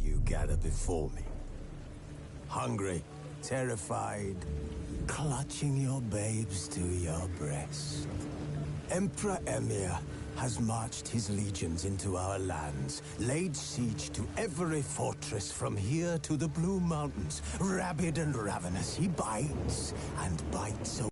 you gather before me. Hungry, terrified, clutching your babes to your breast. Emperor Emir has marched his legions into our lands, laid siege to every fortress from here to the Blue Mountains. Rabid and ravenous, he bites and bites away.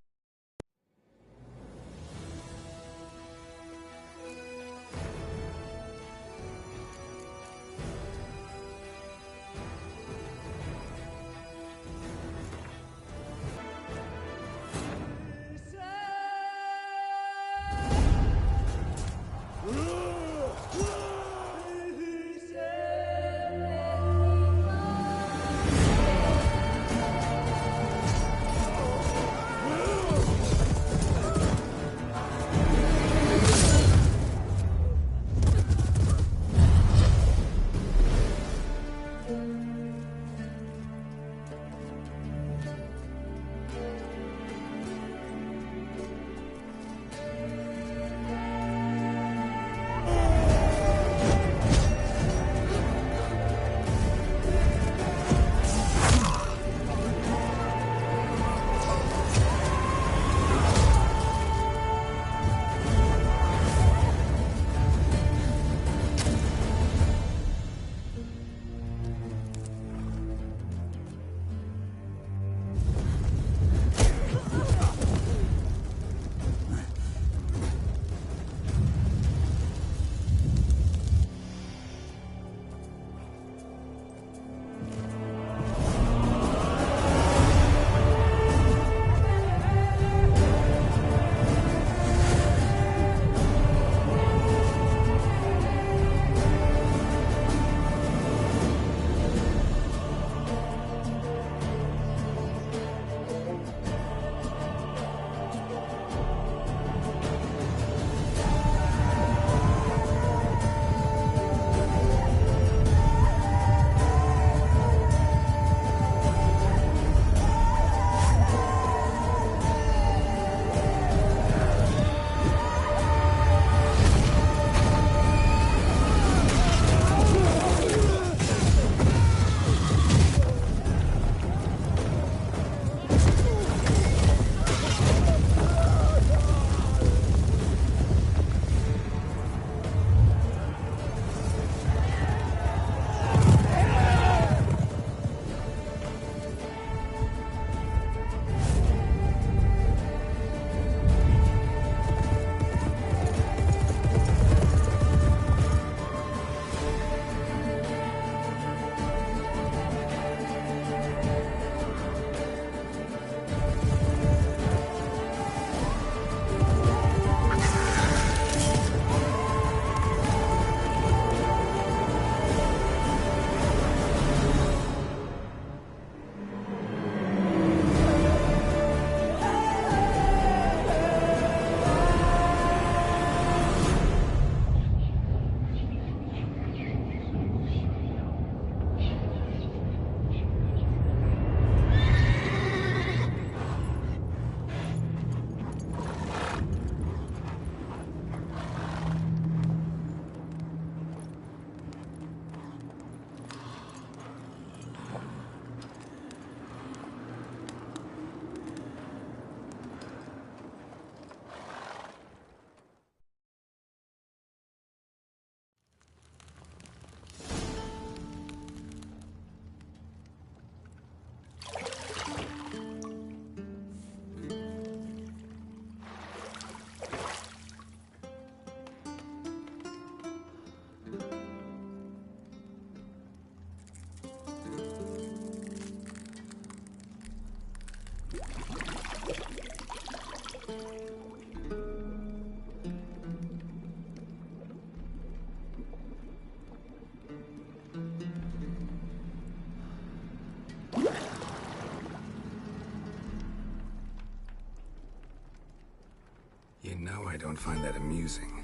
You know I don't find that amusing.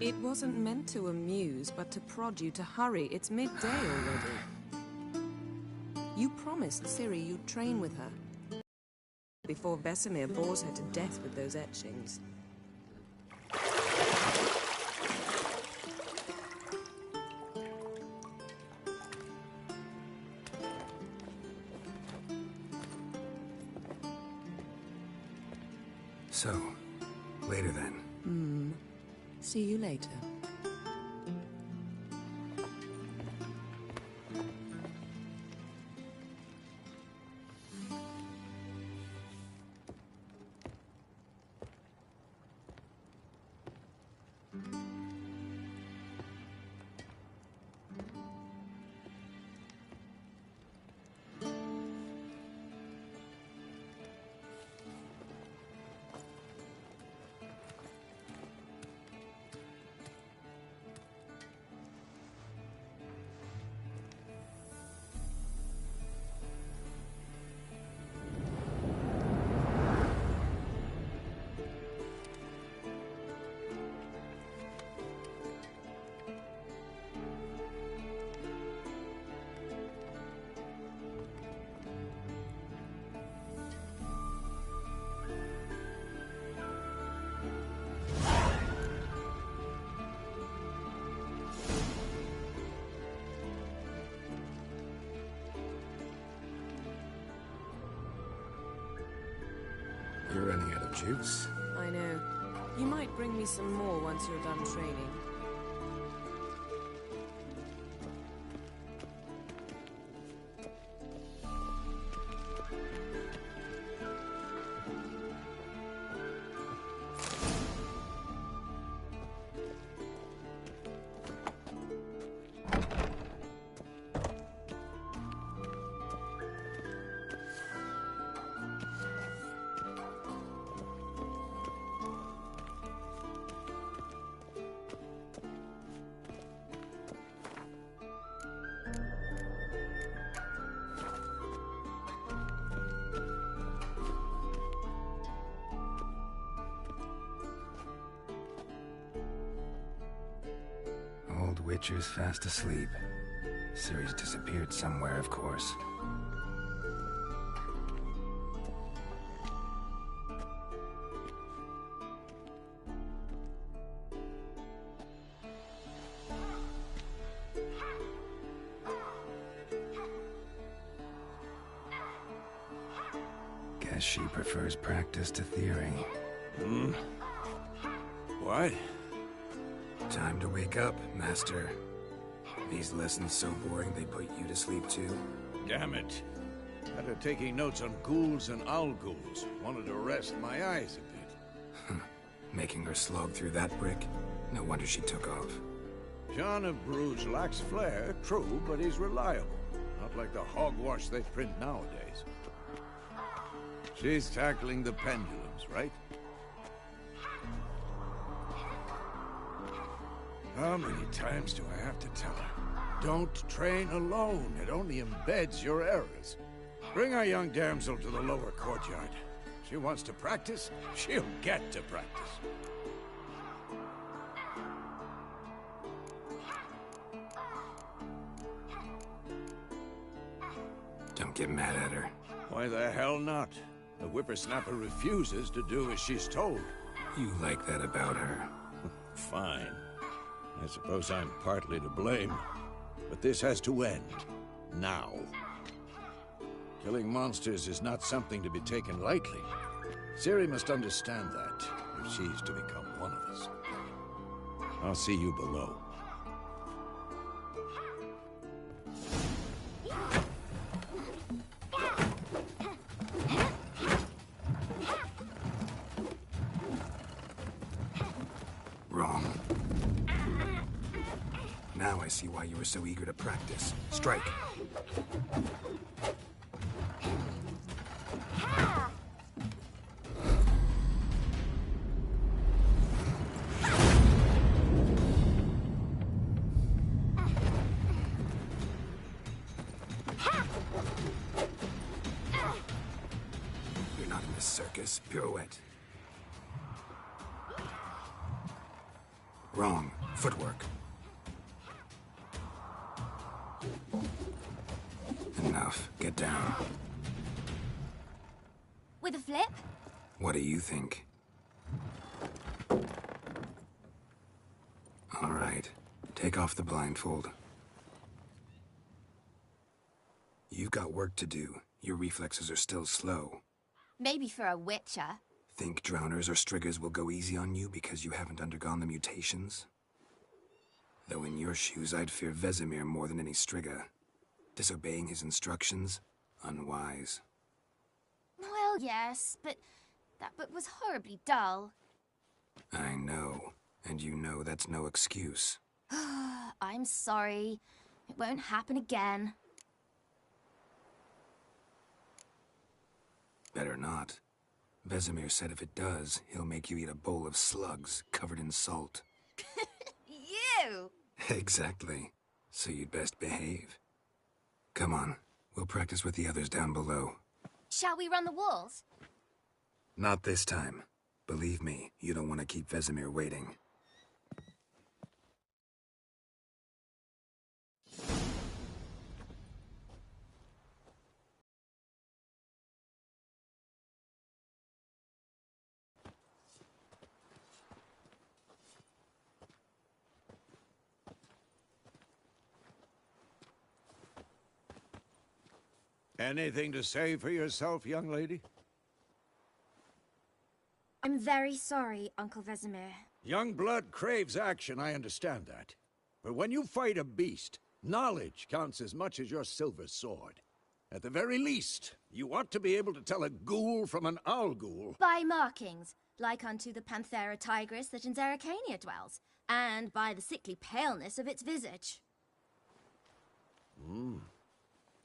It wasn't meant to amuse, but to prod you to hurry. It's midday already. You promised Ciri you'd train with her before Vesemir bores her to death with those etchings. So, later then. See you later. You're running out of juice. I know. You might bring me some more once you're done training. Old Witcher's fast asleep. Ciri's disappeared somewhere, of course. Guess she prefers practice to theory. What? Time to wake up, Master. These lessons so boring they put you to sleep too? Damn it. After taking notes on ghouls and owl ghouls, wanted to rest my eyes a bit. Making her slog through that brick? No wonder she took off. John of Bruges lacks flair, true, but he's reliable. Not like the hogwash they print nowadays. She's tackling the pendulums, right? How many times do I have to tell her? Don't train alone. It only embeds your errors. Bring our young damsel to the lower courtyard. She wants to practice, she'll get to practice. Don't get mad at her. Why the hell not? The whippersnapper refuses to do as she's told. You like that about her. Fine. I suppose I'm partly to blame. But this has to end. Now. Killing monsters is not something to be taken lightly. Ciri must understand that, if she's to become one of us. I'll see you below. Wrong. Now I see why you were so eager to practice. Strike. You're not in this circus. Pirouette. Wrong. Footwork. And enough. Get down. With a flip? What do you think? All right. Take off the blindfold. You've got work to do. Your reflexes are still slow. Maybe for a witcher. Think drowners or striggers will go easy on you because you haven't undergone the mutations? Though in your shoes, I'd fear Vesemir more than any strigger. Disobeying his instructions? Unwise. Well, yes, but that book was horribly dull. I know. And you know that's no excuse. I'm sorry. It won't happen again. Better not. Vesemir said if it does, he'll make you eat a bowl of slugs covered in salt. You! Exactly. So you'd best behave. Come on. We'll practice with the others down below. Shall we run the walls? Not this time. Believe me, you don't want to keep Vesemir waiting. Anything to say for yourself, young lady? I'm very sorry, Uncle Vesemir. Young blood craves action, I understand that. But when you fight a beast, knowledge counts as much as your silver sword. At the very least, you ought to be able to tell a ghoul from an owl ghoul. By markings, like unto the Panthera tigris that in Zerrikania dwells, and by the sickly paleness of its visage.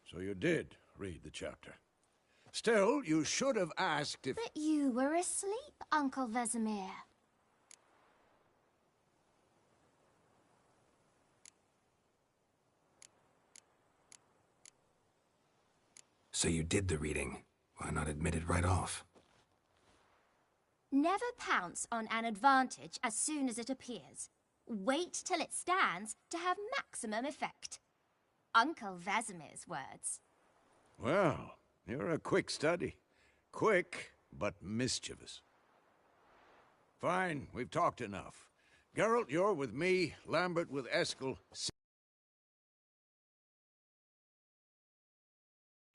So you did read the chapter. Still, you should have asked if... But you were asleep, Uncle Vesemir. So you did the reading. Why not admit it right off? Never pounce on an advantage as soon as it appears. Wait till it stands to have maximum effect. Uncle Vesemir's words. Well, you're a quick study. Quick, but mischievous. Fine, we've talked enough. Geralt, you're with me, Lambert with Eskel.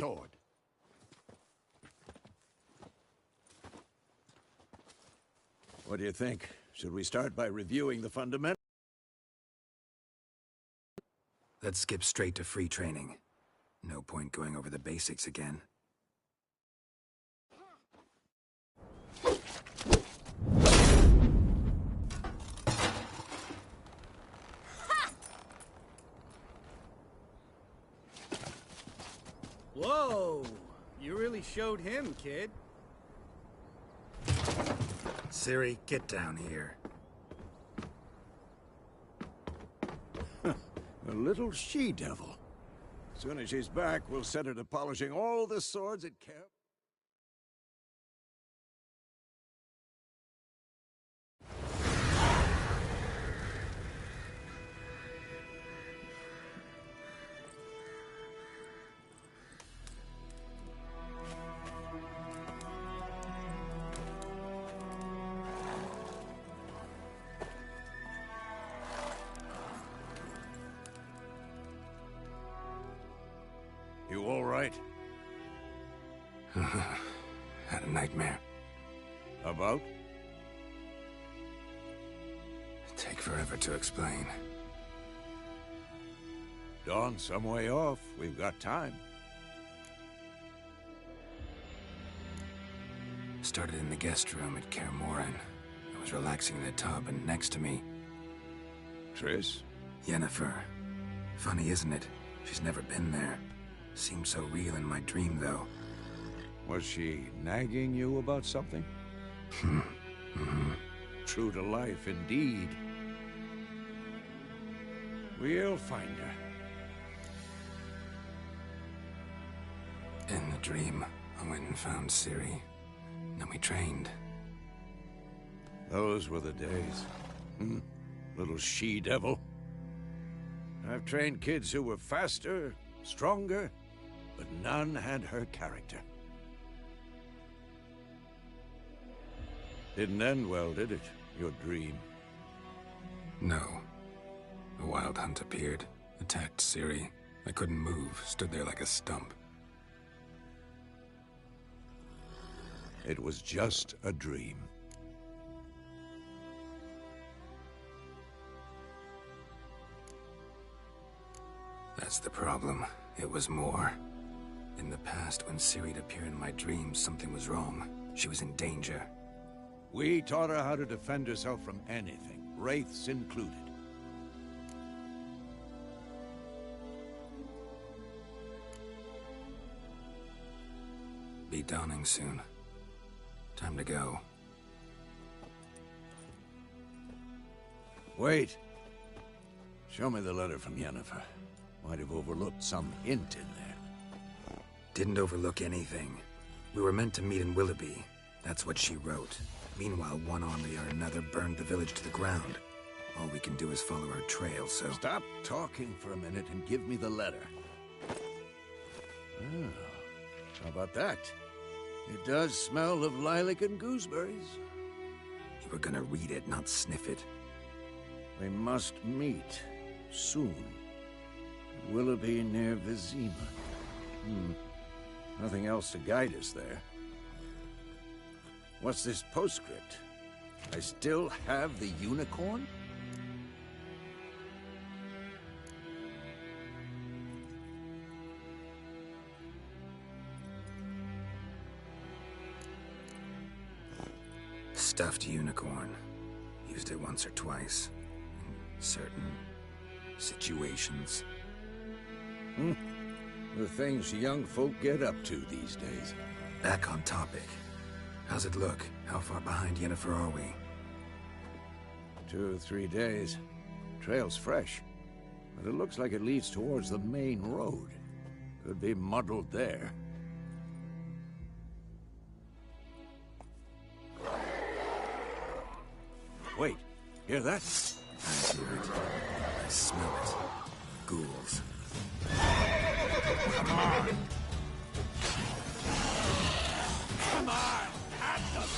Sword. What do you think? Should we start by reviewing the fundamentals? Let's skip straight to free training. No point going over the basics again. Whoa! You really showed him, kid. Ciri, get down here. A little she-devil. As soon as she's back, we'll set her to polishing all the swords it kept. You all right? Had a nightmare. About? Take forever to explain. Dawn's some way off. We've got time. Started in the guest room at Kaer Morhen. I was relaxing in the tub, and next to me... Triss? Yennefer. Funny, isn't it? She's never been there. Seemed so real in my dream, though. Was she nagging you about something? True to life, indeed. We'll find her. In the dream, I went and found Ciri. Then we trained. Those were the days. Little she-devil. I've trained kids who were faster, stronger, but none had her character. Didn't end well, did it? Your dream? No. A wild hunt appeared, attacked Ciri. I couldn't move, stood there like a stump. It was just a dream. That's the problem. It was more. In the past, when Ciri'd appear in my dreams, something was wrong. She was in danger. We taught her how to defend herself from anything, wraiths included. Be dawning soon. Time to go. Wait. Show me the letter from Yennefer. Might have overlooked some hint in there. Didn't overlook anything. We were meant to meet in Willoughby. That's what she wrote. Meanwhile, one army or another burned the village to the ground. All we can do is follow her trail, so... Stop talking for a minute and give me the letter. Oh, how about that? It does smell of lilac and gooseberries. You were gonna read it, not sniff it. We must meet soon. Willoughby near Vizima. Nothing else to guide us there. What's this postscript? I still have the unicorn? Stuffed unicorn. Used it once or twice. In certain situations. The things young folk get up to these days. Back on topic. How's it look? How far behind Yennefer are we? 2 or 3 days. Trail's fresh, but it looks like it leads towards the main road. Could be muddled there. Wait, hear that? I hear it. I smell it. Ghouls. Come on! Come on! At them!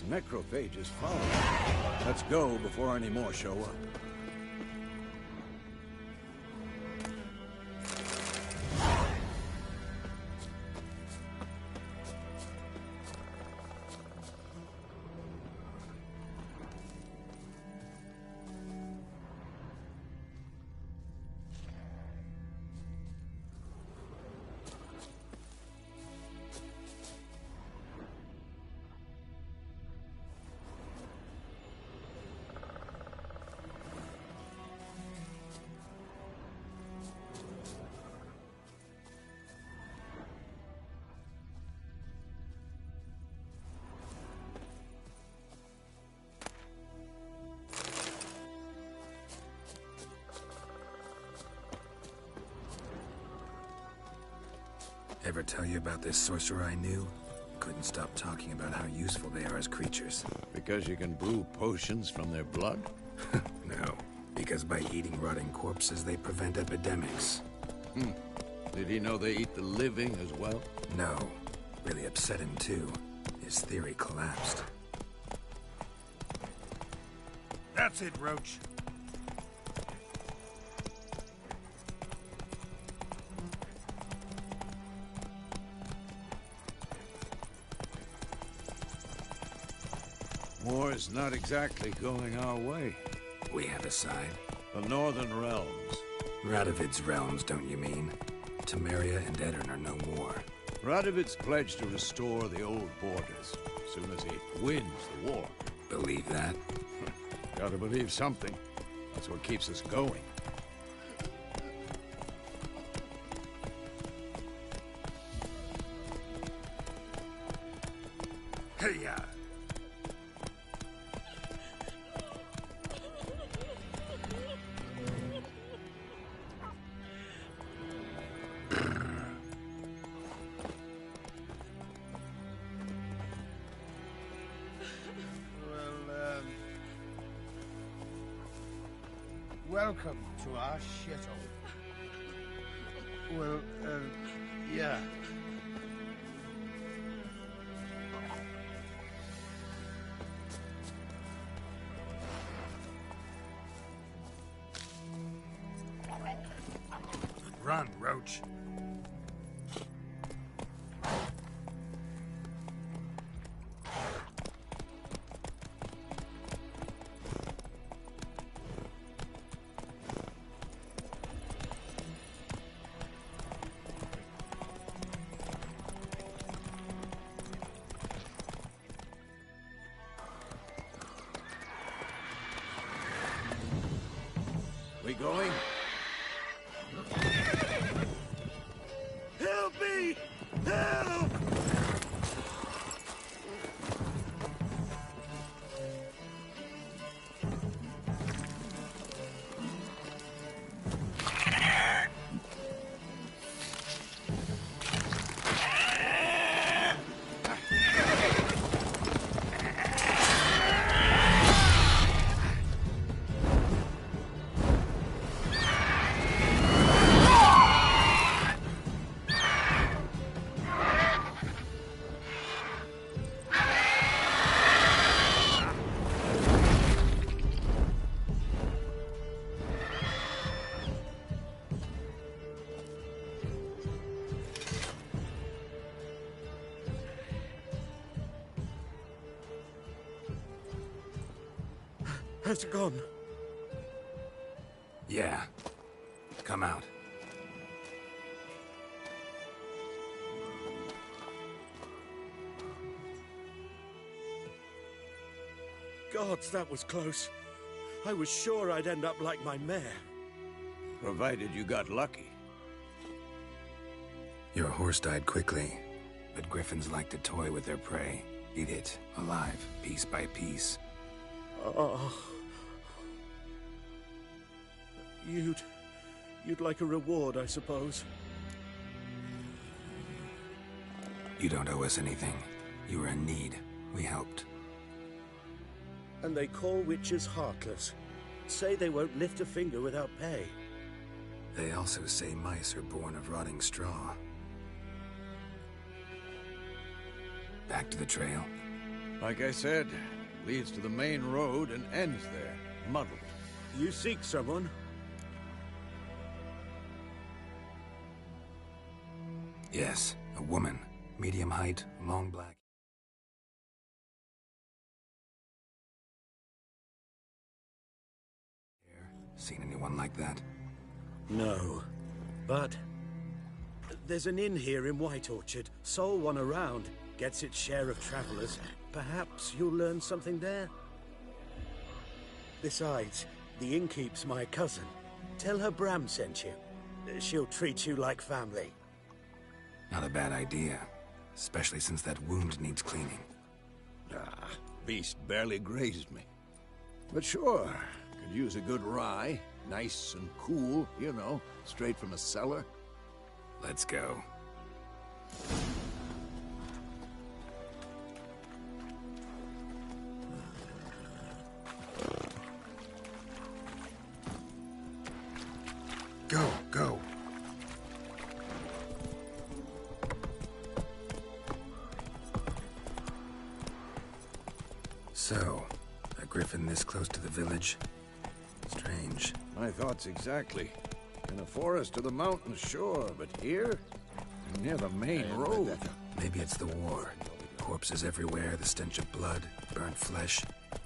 Necrophages follow. Let's go before any more show up. Ever tell you about this sorcerer I knew? Couldn't stop talking about how useful they are as creatures. Because you can brew potions from their blood? No, because by eating rotting corpses, they prevent epidemics. Did he know they eat the living as well? No. Really upset him, too. His theory collapsed. That's it, Roach. War's not exactly going our way. We have a side. The Northern Realms. Radovid's realms, don't you mean? Temeria and Edirn are no more. Radovid's pledged to restore the old borders as soon as he wins the war. Believe that? Gotta believe something. That's what keeps us going. Hey-ya! Welcome to our shithole. Well, yeah. Run, Roach. We going? Help me! Help! Has it gone? Yeah. Come out. Gods, that was close. I was sure I'd end up like my mare. Provided you got lucky. Your horse died quickly, but griffins like to toy with their prey. Eat it, alive, piece by piece. Oh. You'd like a reward, I suppose. You don't owe us anything. You were in need. We helped. And they call witches heartless. Say they won't lift a finger without pay. They also say mice are born of rotting straw. Back to the trail. Like I said, leads to the main road and ends there, muddled. You seek someone? Yes, a woman. Medium height, long black hair. Seen anyone like that? No. But there's an inn here in White Orchard. Sole one around. Gets its share of travelers. Perhaps you'll learn something there? Besides, the innkeep's my cousin. Tell her Bram sent you. She'll treat you like family. Not a bad idea. Especially since that wound needs cleaning. Ah, beast barely grazed me. But sure, could use a good rye. Nice and cool, you know, straight from a cellar. Let's go. Go, go. So, a griffin this close to the village? Strange. My thoughts exactly. In a forest or the mountains, sure, but here? Near the main road. Maybe it's the war. Corpses everywhere, the stench of blood, burnt flesh.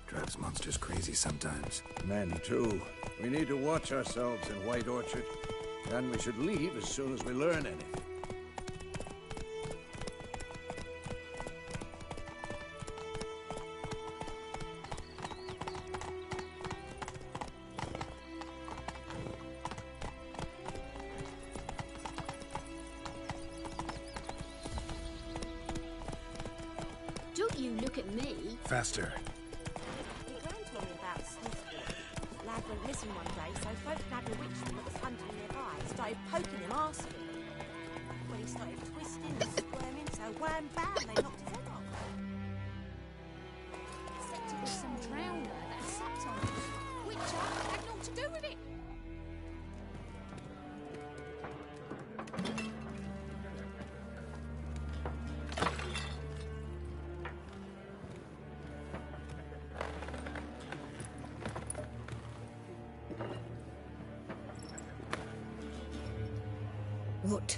Drives monsters crazy sometimes. Men, too. We need to watch ourselves in White Orchard. And we should leave as soon as we learn anything. faster. My gran told me about Sniffy. Lad went missing one day, so folk nabbed a witchman that was hunting nearby and started poking him arse. When he started twisting and squirming, so wham bam, they knocked his head off. Except it was some drowner that had sat on it. Witcher had naught to do with it. What?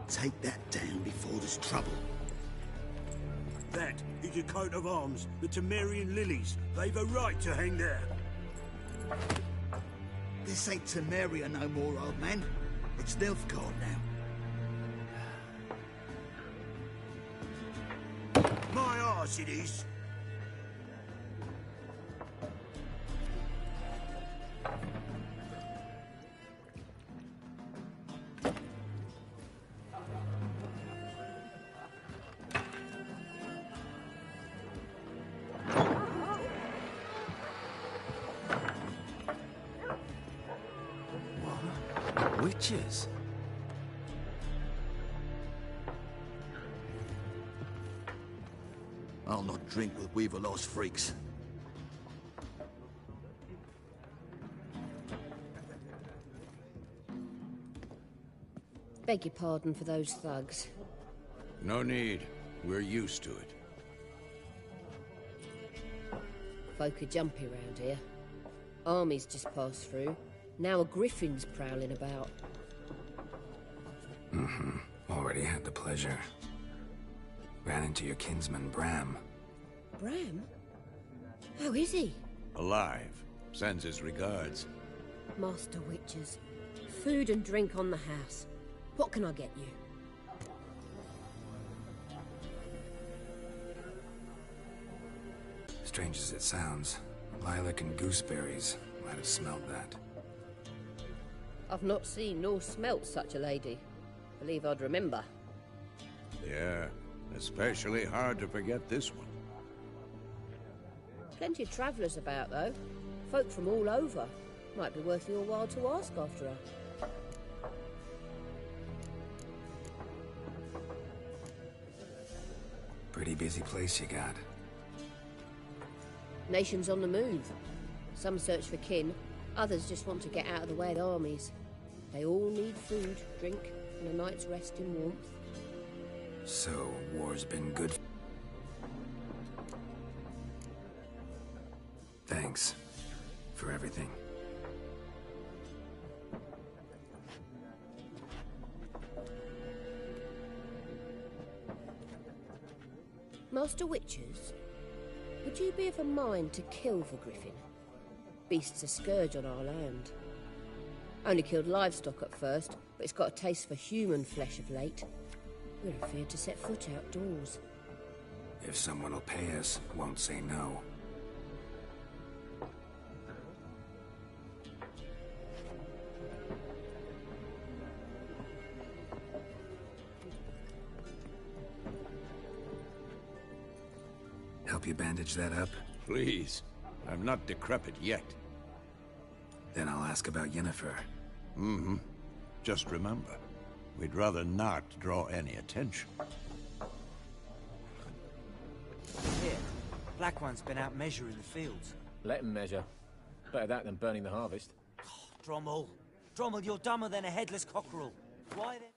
Take that down before there's trouble. That is a coat of arms, the Temerian lilies. They've a right to hang there. This ain't Temeria no more, old man. It's Nilfgaard now. My arse it is. Witches? I'll not drink with Weaverlaw's freaks. Beg your pardon for those thugs. No need. We're used to it. Folk are jumpy round here. Armies just passed through. Now a griffin's prowling about. Already had the pleasure. Ran into your kinsman, Bram. Bram? How is he? Alive. Sends his regards. Master Witches. Food and drink on the house. What can I get you? Strange as it sounds, lilac and gooseberries might have smelled that. I've not seen nor smelt such a lady. Believe I'd remember. Yeah, especially hard to forget this one. Plenty of travellers about, though. Folk from all over. Might be worth your while to ask after her. Pretty busy place you got. Nations on the move. Some search for kin, others just want to get out of the way of armies. They all need food, drink, and a night's rest in warmth. So, war's been good. Thanks for everything. Master Witches, would you be of a mind to kill the griffin? Beast's a scourge on our land. Only killed livestock at first, but it's got a taste for human flesh of late. We're afeard to set foot outdoors. If someone will pay us, won't say no. Help you bandage that up? Please. I'm not decrepit yet. Then I'll ask about Yennefer. Just remember, we'd rather not draw any attention. Here, Black One's been out measuring the fields. Let him measure. Better that than burning the harvest. Drommel. Drommel, you're dumber than a headless cockerel. Why then?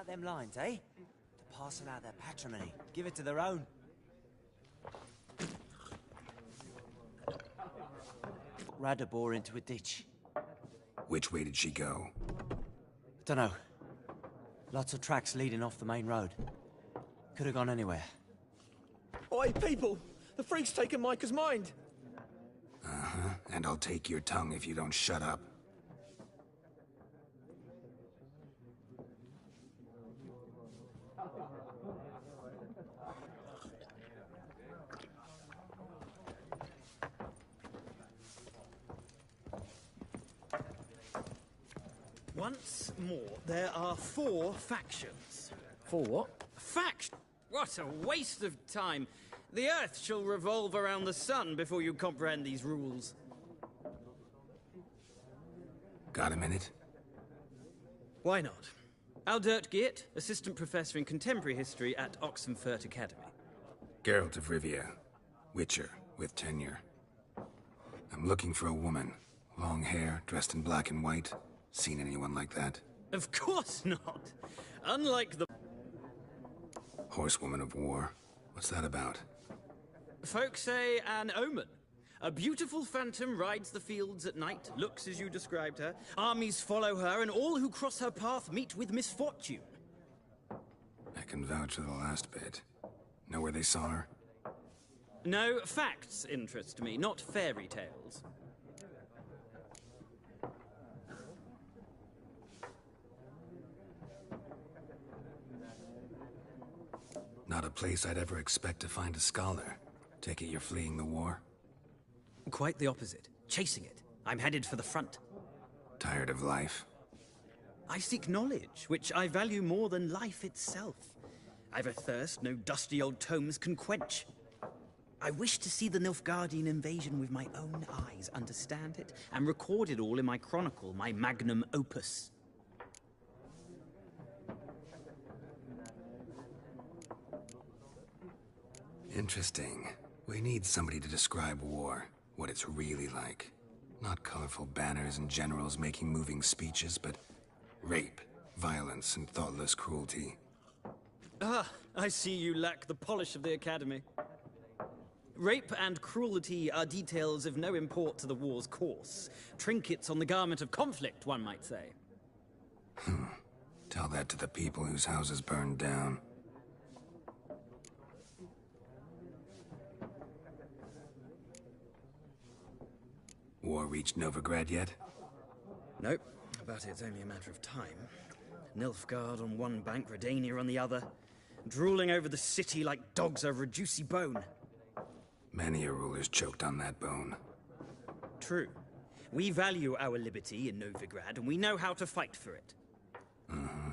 out them lines, eh? To parcel out their patrimony, give it to their own. Radda bore into a ditch. Which way did she go? Dunno. Lots of tracks leading off the main road. Could have gone anywhere. Oi, people! The freak's taken Micah's mind! Uh-huh, and I'll take your tongue if you don't shut up. Once more, there are 4 factions. 4 what? Faction? What a waste of time. The Earth shall revolve around the sun before you comprehend these rules. Got a minute? Why not? Aldert Geert, Assistant Professor in Contemporary History at Oxenfurt Academy. Geralt of Rivia, Witcher, with tenure. I'm looking for a woman. Long hair, dressed in black and white. Seen anyone like that? Of course not. Unlike the... Horsewoman of War. What's that about? Folk say an omen. A beautiful phantom rides the fields at night, looks as you described her. Armies follow her, and all who cross her path meet with misfortune. I can vouch for the last bit. Know where they saw her? No, facts interest me, not fairy tales. Not a place I'd ever expect to find a scholar. Take it you're fleeing the war? Quite the opposite. Chasing it. I'm headed for the front. Tired of life? I seek knowledge, which I value more than life itself. I've a thirst no dusty old tomes can quench. I wish to see the Nilfgaardian invasion with my own eyes, understand it, and record it all in my chronicle, my magnum opus. Interesting. We need somebody to describe war, what it's really like. Not colorful banners and generals making moving speeches, but rape, violence, and thoughtless cruelty. Ah, I see you lack the polish of the Academy. Rape and cruelty are details of no import to the war's course. Trinkets on the garment of conflict, one might say. Tell that to the people whose houses burned down. War reached Novigrad yet? Nope, but it's only a matter of time. Nilfgaard on one bank, Redania on the other, drooling over the city like dogs over a juicy bone. Many a ruler's choked on that bone. True. We value our liberty in Novigrad, and we know how to fight for it. Mm-hmm.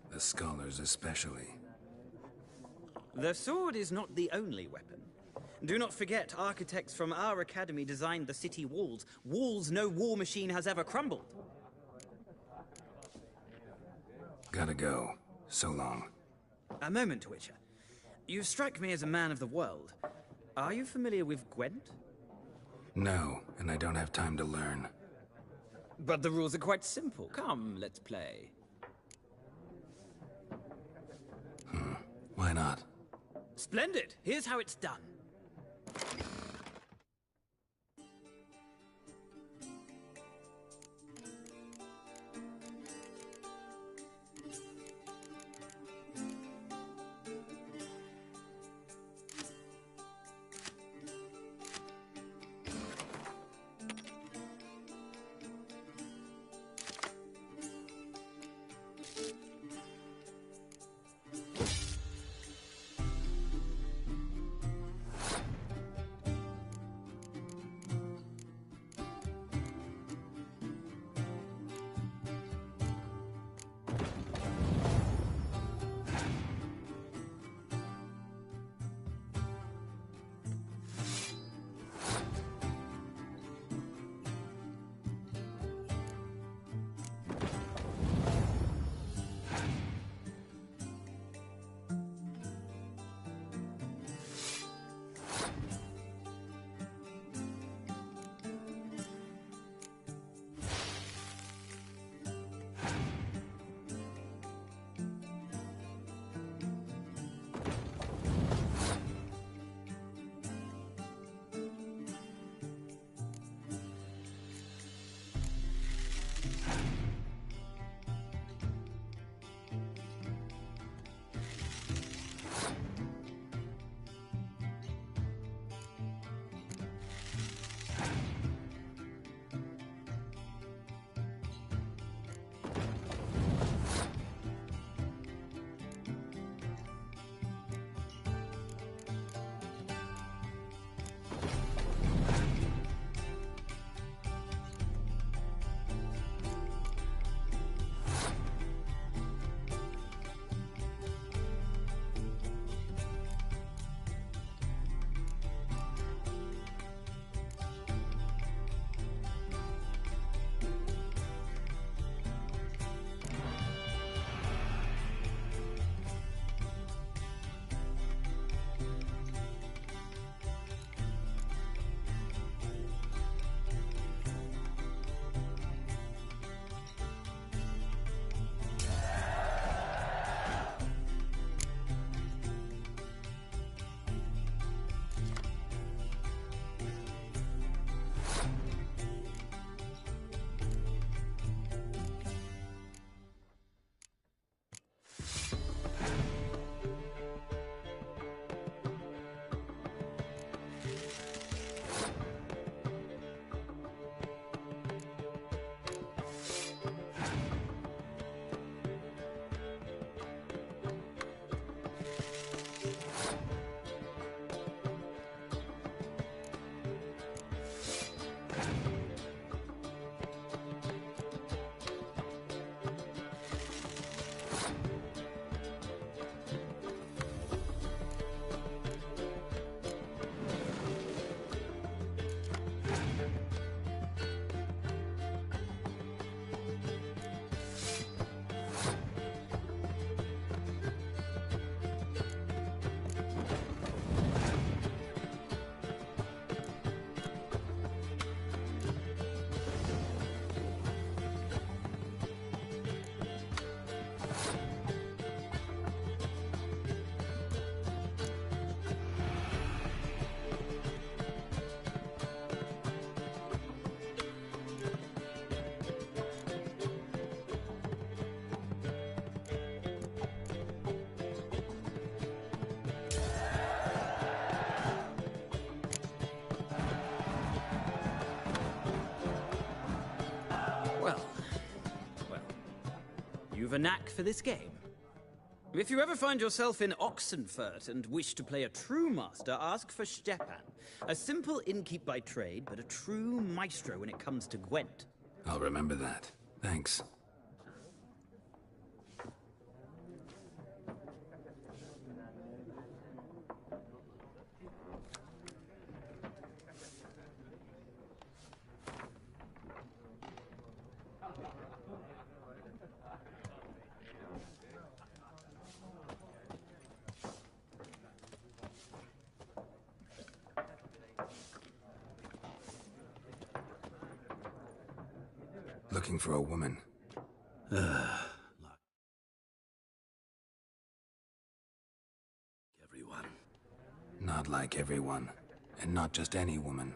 The scholars especially. The sword is not the only weapon. Do not forget, architects from our academy designed the city walls. Walls no war machine has ever crumbled. Gotta go. So long. A moment, Witcher. You strike me as a man of the world. Are you familiar with Gwent? No, and I don't have time to learn. But the rules are quite simple. Come, let's play. Why not? Splendid! Here's how it's done. of a knack for this game. If you ever find yourself in Oxenfurt and wish to play a true master, ask for Stepan. A simple innkeep by trade, but a true maestro when it comes to Gwent. I'll remember that. Thanks. Looking for a woman. Everyone. Not like everyone. And not just any woman.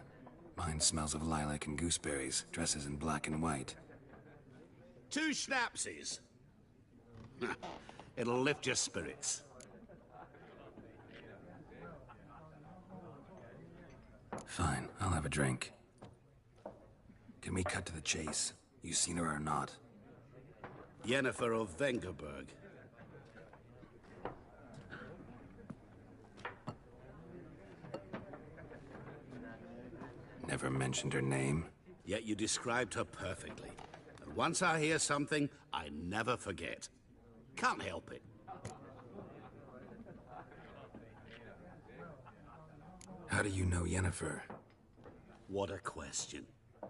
Mine smells of lilac and gooseberries, dresses in black and white. 2 schnapsies. It'll lift your spirits. Fine, I'll have a drink. Can we cut to the chase? You seen her or not? Yennefer of Vengerberg. Never mentioned her name? Yet you described her perfectly. And once I hear something, I never forget. Can't help it. How do you know Yennefer? What a question.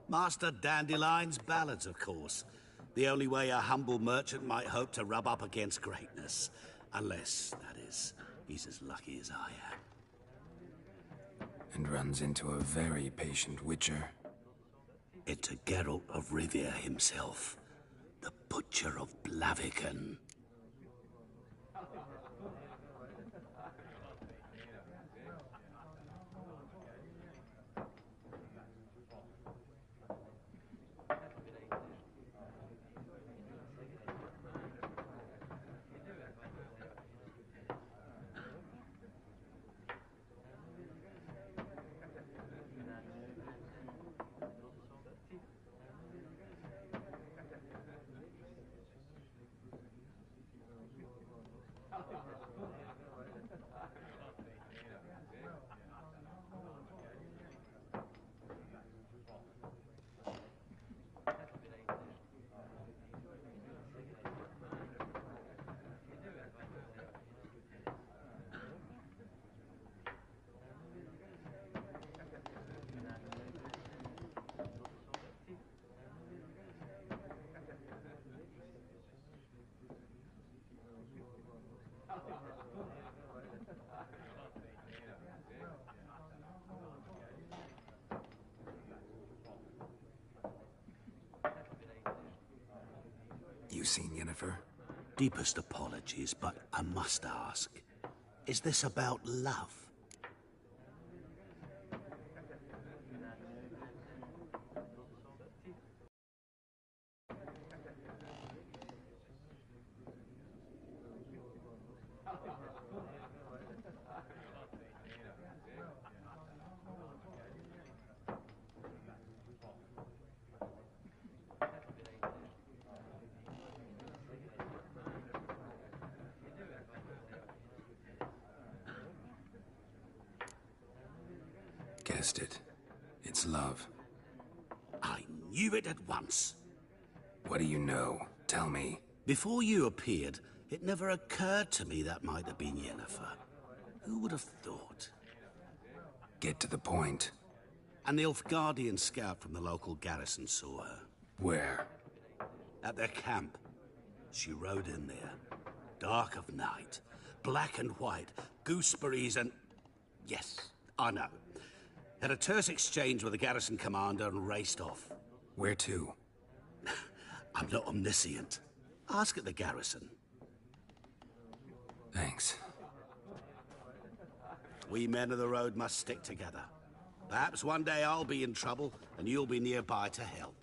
Master Dandelion's ballads, of course. The only way a humble merchant might hope to rub up against greatness. Unless, that is, he's as lucky as I am. And runs into a very patient witcher. Into Geralt of Rivia himself. The Butcher of Blaviken. You seen Yennefer? Deepest apologies, but I must ask. Is this about love? Guessed it. It's love. I knew it at once. What do you know? Tell me. Before you appeared, it never occurred to me that might have been Yennefer. Who would have thought? Get to the point. An Nilfgaardian scout from the local garrison saw her. Where? At their camp. She rode in there. Dark of night. Black and white. Gooseberries and... Yes, I know. Had a terse exchange with the garrison commander and raced off. Where to? I'm not omniscient. Ask at the garrison. Thanks. We men of the road must stick together. Perhaps one day I'll be in trouble and you'll be nearby to help.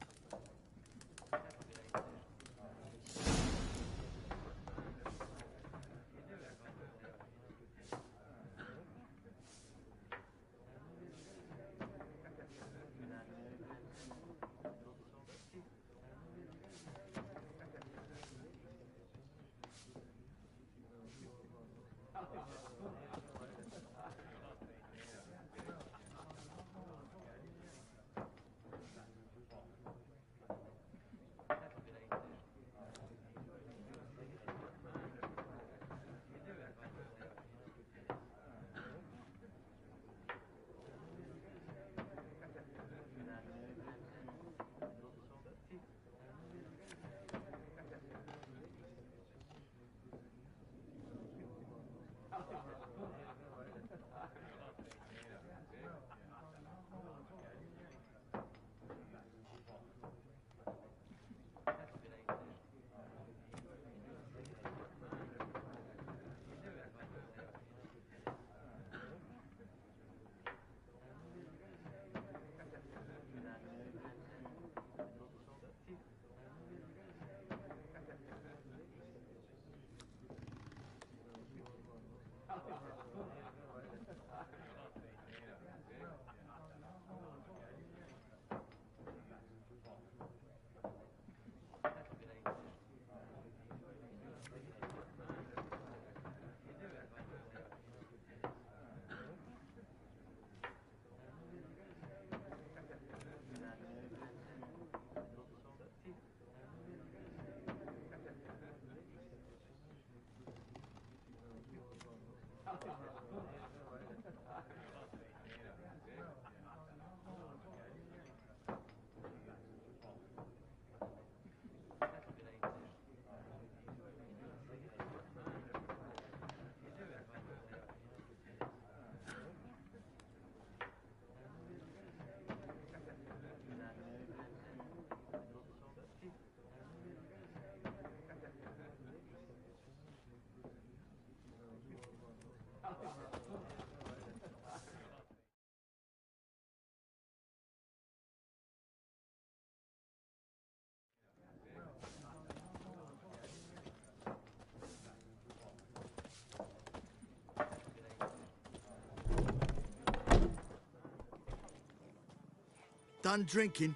Done drinking?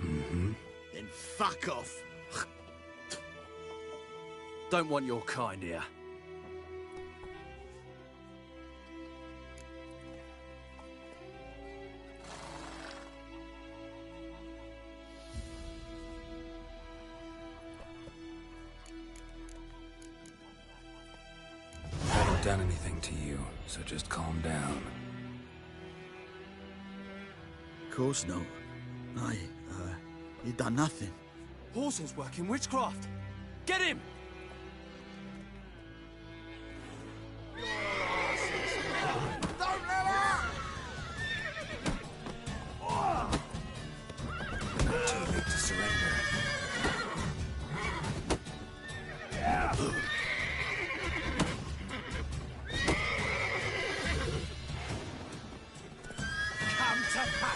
Mm-hmm. Then fuck off. Don't want your kind here. I haven't done anything to you, so just calm down. Of course not. You done nothing. Horson's working witchcraft. Get him! Don't let her! Too late to surrender. Come to Papa!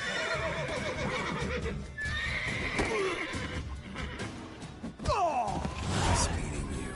Speeding you.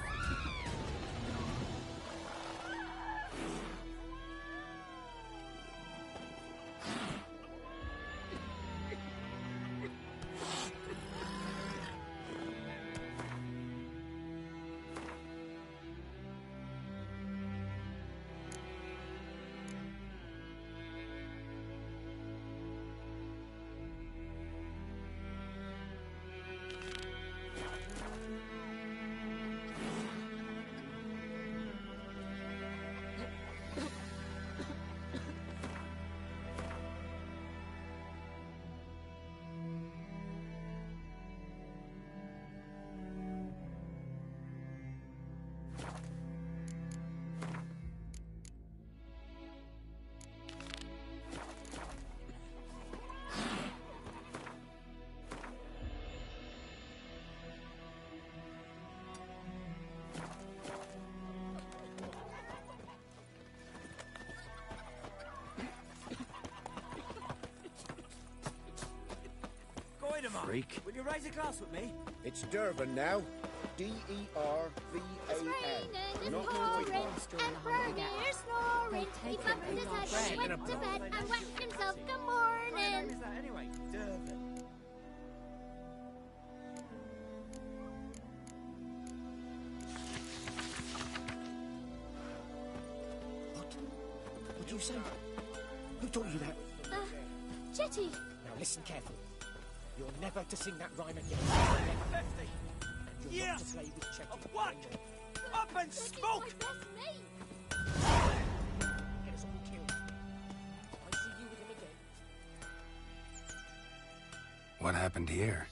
Freak. Will you raise a glass with me? It's Durban now. D-E-R-V-A-N. Not Snoring, he bumped his head, went to bed, and whacked himself good morning. Is that anyway? Durban. What do you say? Who taught you that? Jetty. Now listen carefully. You're never to sing that rhyme again. Lefty. And you're not to play with Chetty. What? Up and smoke! Get us all killed. I see you with him again. What happened here?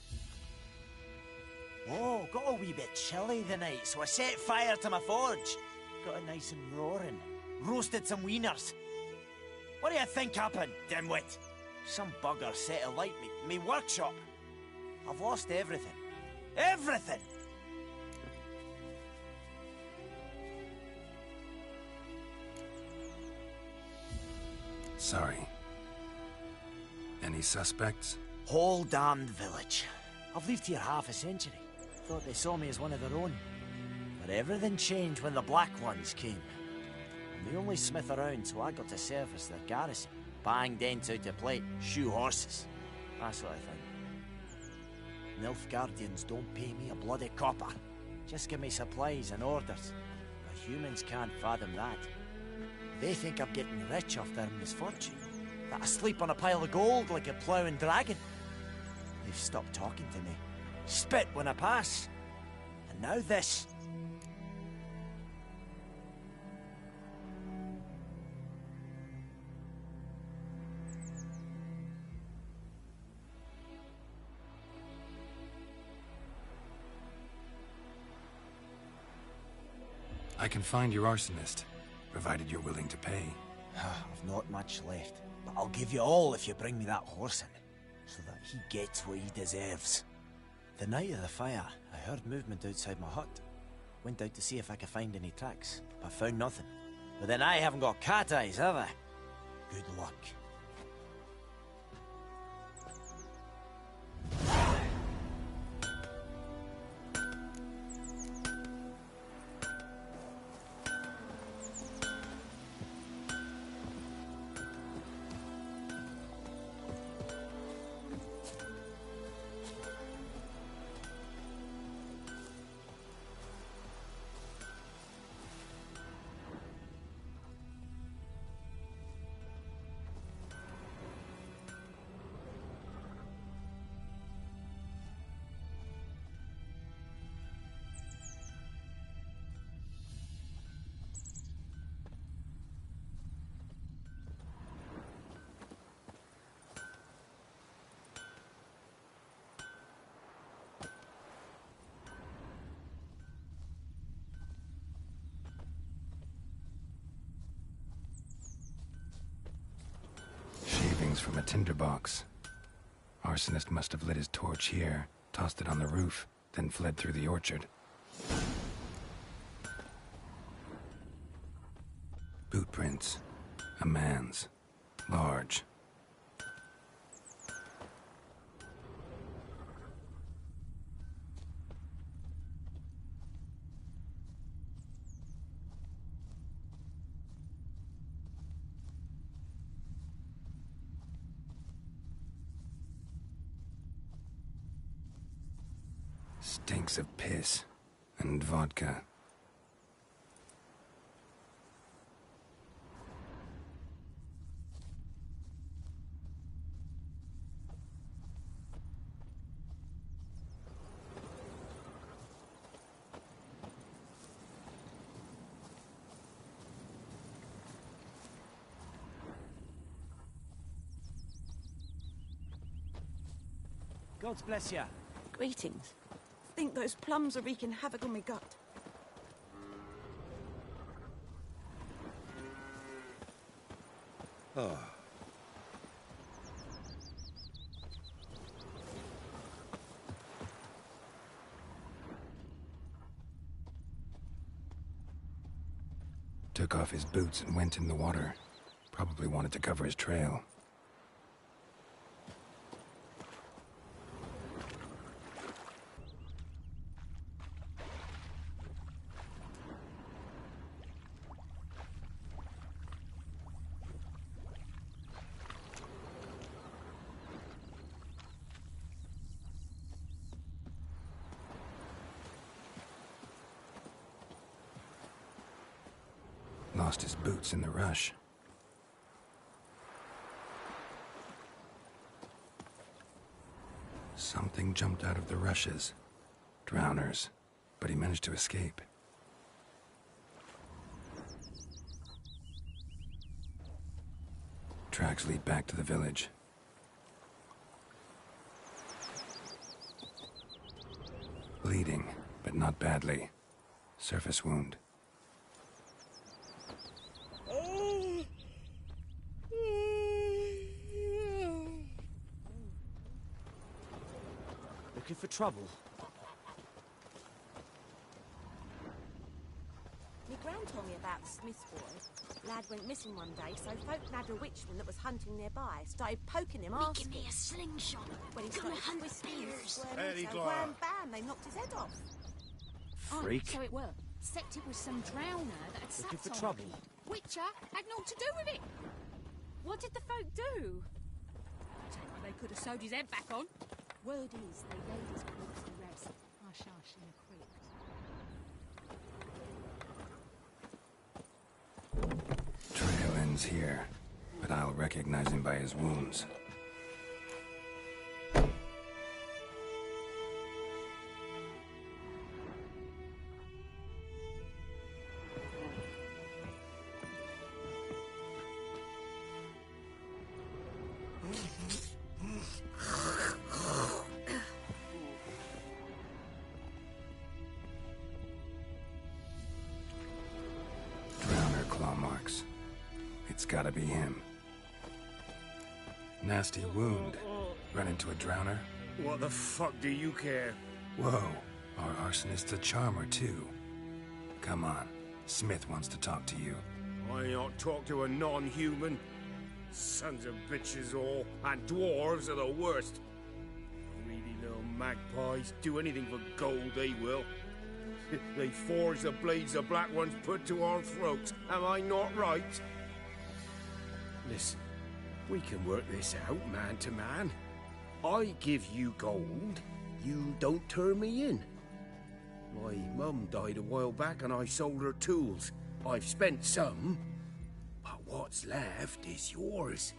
Oh, got a wee bit chilly the night, so I set fire to my forge. Got it nice and roaring. Roasted some wieners. What do you think happened, dimwit? Some bugger set alight me workshop. I've lost everything. Everything! Sorry. Any suspects? Whole damned village. I've lived here half a century. Thought they saw me as one of their own. But everything changed when the Black Ones came. I'm the only smith around, so I got to service their garrison. Bang dents out to plate, shoe horses. That sort of thing. Nilfgaardians don't pay me a bloody copper. Just give me supplies and orders. But humans can't fathom that. They think I'm getting rich off their misfortune. That I sleep on a pile of gold like a ploughing dragon. They've stopped talking to me. Spit when I pass. And now this. I can find your arsonist, provided you're willing to pay. I've not much left, but I'll give you all if you bring me that horse in, so that he gets what he deserves. The night of the fire, I heard movement outside my hut. Went out to see if I could find any tracks, but found nothing. But then I haven't got cat eyes, have I? Good luck. from a tinderbox. Arsonist must have lit his torch here, tossed it on the roof, then fled through the orchard. Boot prints. A man's. Large. Stinks of piss and vodka. God bless you. Greetings. Think those plums are wreaking havoc on my gut. Oh. Took off his boots and went in the water. Probably wanted to cover his trail. Lost his boots in the rush. Something jumped out of the rushes. Drowners. But he managed to escape. Tracks lead back to the village. Bleeding, but not badly. Surface wound. Looking for trouble? My gran told me about the Smith's boy. Lad went missing one day, so folk nabbed a witchman that was hunting nearby. Started poking him, asking. Give me a slingshot. When he Gonna started hunt twisting and bears. squirming, so wham bam, they knocked his head off. Freak. Oh, so it were. Except it was some drowner that had Looking sat for on trouble? me. Witcher had naught to do with it. What did the folk do? Tell you, they could have sewed his head back on. Word is, they laid his corpse to rest. Hush, hush, in a creek. Trail ends here, but I'll recognize him by his wounds. Drowner claw marks. It's gotta be him. Nasty wound. Run into a drowner? What the fuck do you care? Whoa, our arsonist's a charmer too. Come on, Smith wants to talk to you. I not talk to a non-human. Sons of bitches all, and dwarves are the worst. Greedy little magpies do anything for gold, they will. They forge the blades the black ones put to our throats. Am I not right? Listen, we can work this out man to man. I give you gold, you don't turn me in. My mum died a while back and I sold her tools. I've spent some, but what's left is yours.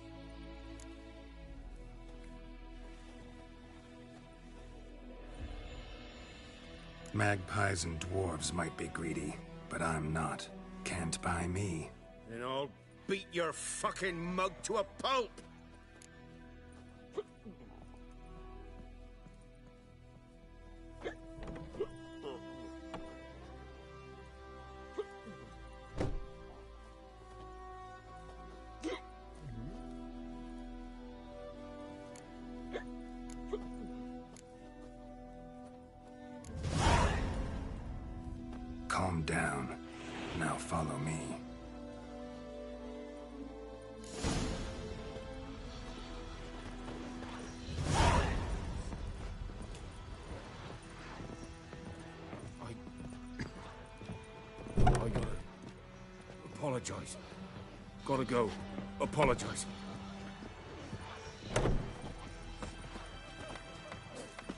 Magpies and dwarves might be greedy, but I'm not. Can't buy me. Then I'll beat your fucking mug to a pulp! them down. Now follow me. I gotta apologize. Gotta go. Apologize.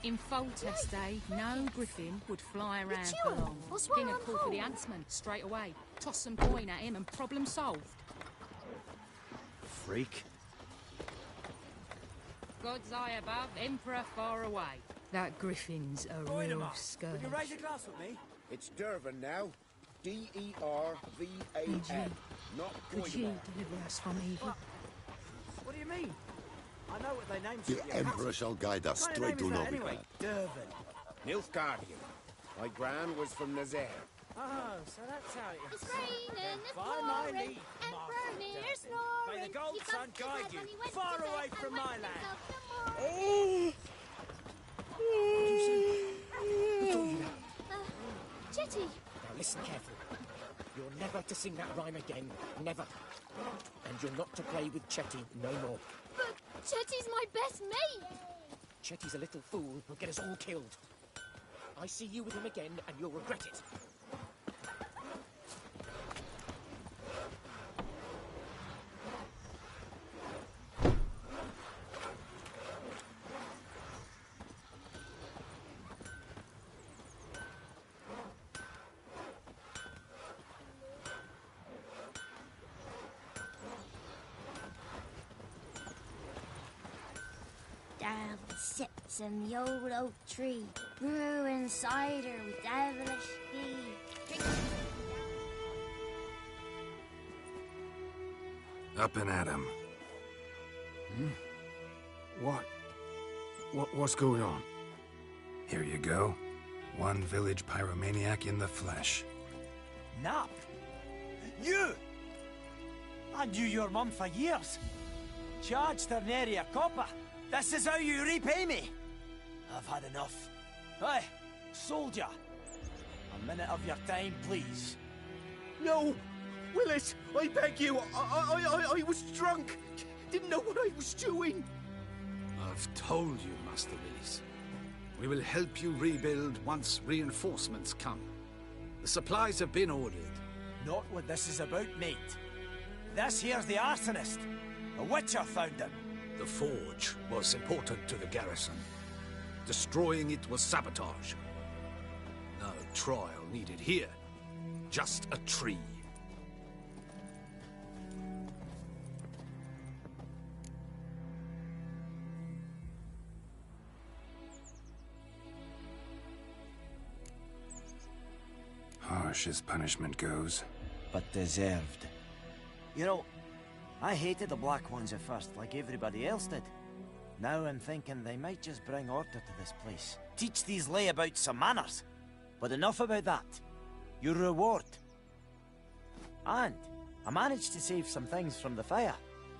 In Foltest Day, no griffin would fly around for long. What's King wrong? would call for the huntsman straight away. Toss some coin at him and problem solved. Freak. God's eye above, emperor far away. That griffin's a real scourge. Would you raise a glass with me? It's Dervin now. D-E-R-V-A-N. Not Could you Goidemark. deliver us from evil? What do you mean? I know what they named The Emperor shall guide us straight to Novigrad. Anyway, Dervin. Nilfgaardian. My gran was from Nazaire. Oh, so that's how it is. It's raining, it's By my pouring, leave, and Master burning, Dervin. you're snoring. May the gold He sun bumped his guide head you when he went far to bed away and from waked my land. himself Chetty! Now listen carefully. You're never to sing that rhyme again. Never. And you're not to play with Chetty no more. But Chetty's my best mate! Chetty's a little fool who'll get us all killed. I see you with him again, and you'll regret it. Down sits in the old oak tree, brewing cider with devilish speed. Up and at him. What's going on? Here you go. One village pyromaniac in the flesh. Nap? You! I knew your mum for years. Charged her nary a copper. This is how you repay me. I've had enough. Hey, soldier. A minute of your time, please. No! Willis, I beg you. I was drunk. Didn't know what I was doing. I've told you, Master Willis. We will help you rebuild once reinforcements come. The supplies have been ordered. Not what this is about, mate. This here's the arsonist. A witcher found him. The forge was important to the garrison. Destroying it was sabotage. No trial needed here. Just a tree. Harsh as punishment goes. But deserved. You know, I hated the Black Ones at first, like everybody else did. Now I'm thinking they might just bring order to this place. Teach these layabouts some manners. But enough about that. Your reward. And I managed to save some things from the fire.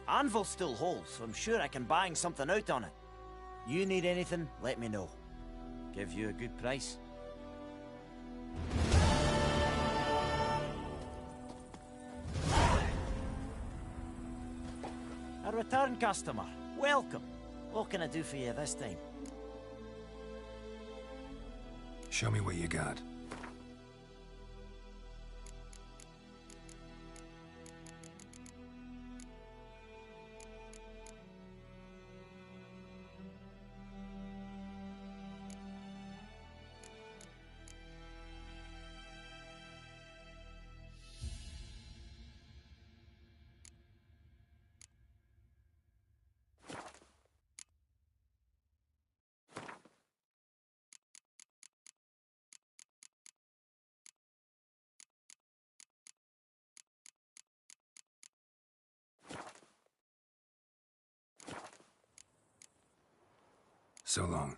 Anvil's still whole, so I'm sure I can bang something out on it. You need anything, let me know. Give you a good price. A return customer. Welcome. What can I do for you this time? Show me what you got. So long.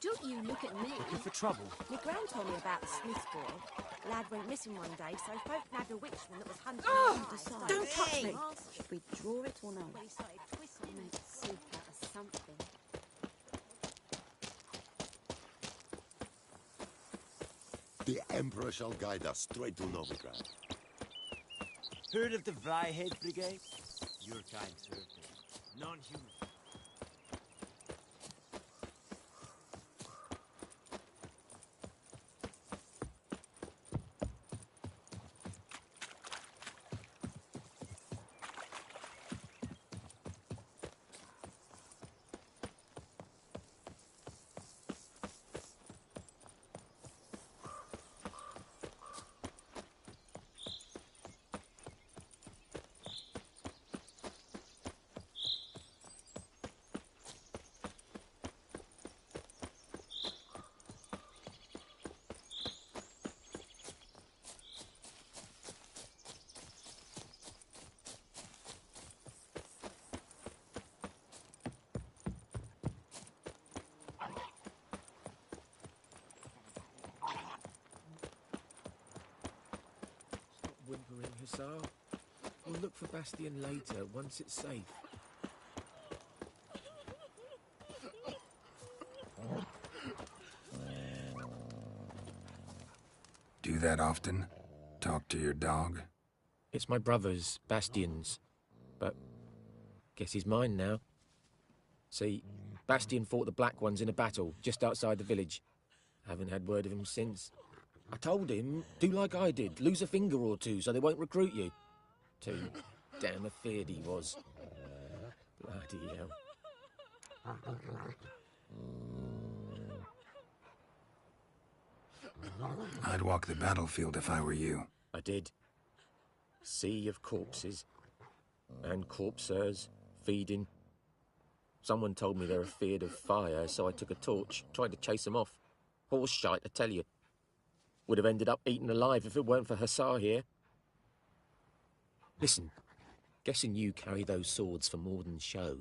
Don't you look at me. Looking for trouble? My gran told me about the Smith's boy. Lad went missing one day, so folk nabbed a witchman that was hunting him. Decide. Don't touch me. Should we draw it or no? Well, he started twisting make soup out of something. The Emperor shall guide us straight to Novigrad. Heard of the Vryhead Brigade? Your kind served me. Non-human. Whimpering, Hussar. We'll look for Bastion later, once it's safe. Do that often? Talk to your dog? It's my brother's, Bastion's. But guess he's mine now. See, Bastion fought the Black Ones in a battle just outside the village. Haven't had word of him since. I told him, do like I did, lose a finger or two so they won't recruit you. Too damn afeard he was. Bloody hell. I'd walk the battlefield if I were you. I did. Sea of corpses. And corpsers, feeding. Someone told me they're afeard of fire, so I took a torch, tried to chase them off. Horse shite, I tell you. Would have ended up eaten alive if it weren't for Hussar here. Listen, guessing you carry those swords for more than show.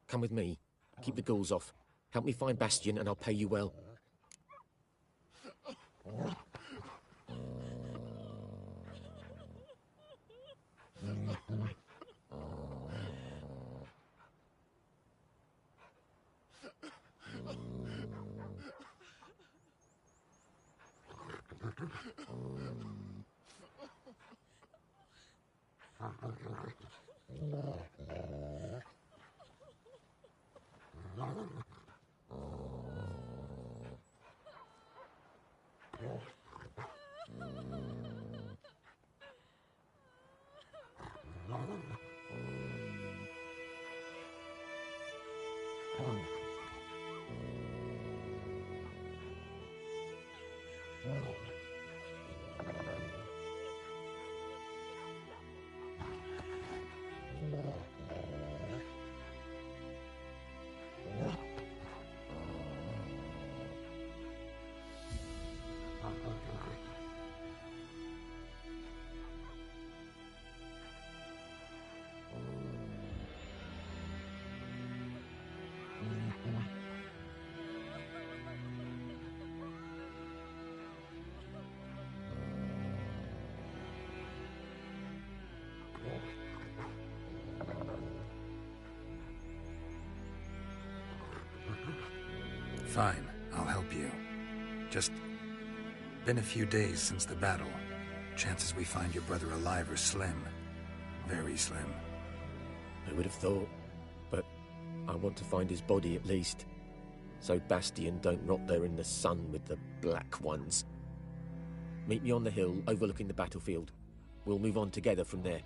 Come with me. Keep the ghouls off. Help me find Bastion and I'll pay you well. Fine, I'll help you. Just been a few days since the battle. Chances we find your brother alive are slim. Very slim. I would have thought, but I want to find his body at least. So Bastion don't rot there in the sun with the Black Ones. Meet me on the hill overlooking the battlefield. We'll move on together from there.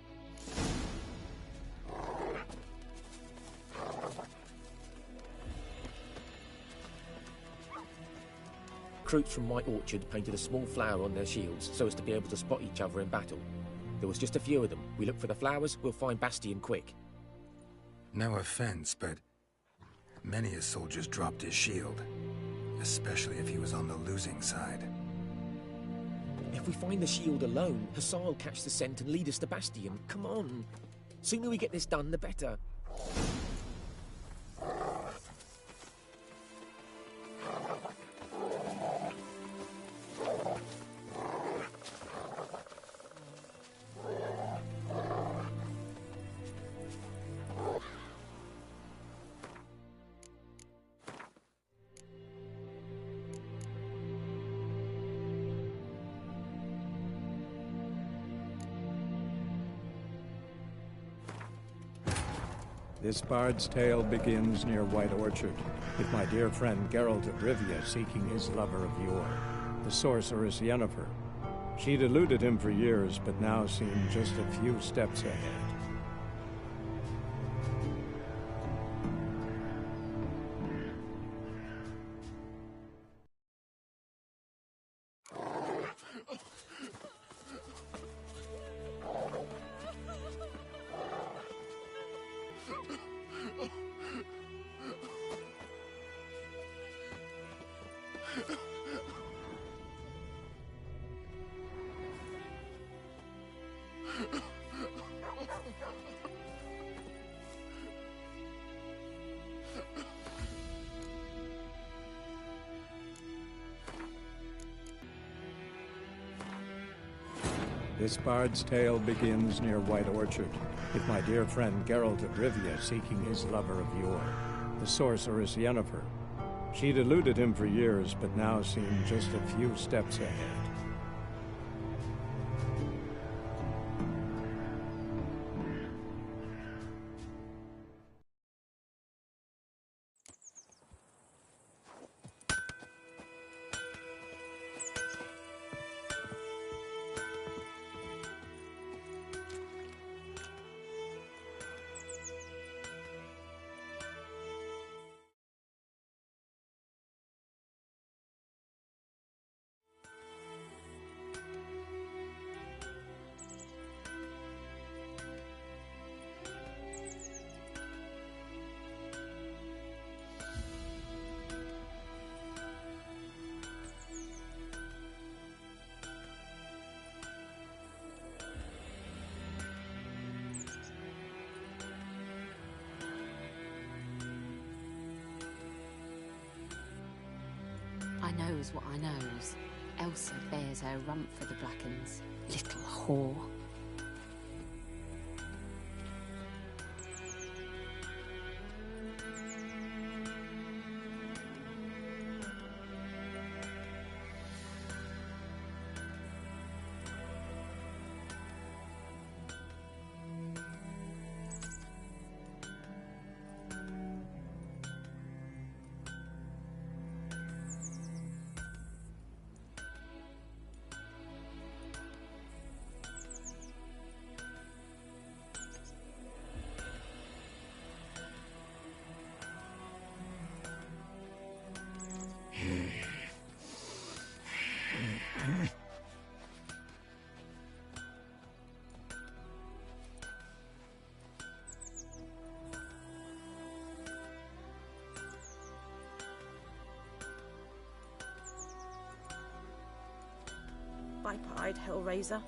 Recruits from White Orchard painted a small flower on their shields so as to be able to spot each other in battle. There was just a few of them. We look for the flowers, we'll find Bastion quick. No offense, but many a soldier's dropped his shield. Especially if he was on the losing side. If we find the shield alone, Hussar will catch the scent and lead us to Bastion. Come on. Sooner we get this done, the better. This bard's tale begins near White Orchard, with my dear friend Geralt of Rivia seeking his lover of yore, the sorceress Yennefer. She'd eluded him for years, but now seemed just a few steps ahead. This bard's tale begins near White Orchard, with my dear friend Geralt of Rivia seeking his lover of yore, the sorceress Yennefer. She'd eluded him for years, but now seemed just a few steps ahead. I knows what I knows. Elsa bears her rump for the Blackens. Little whore. Pipe-eyed Hellraiser.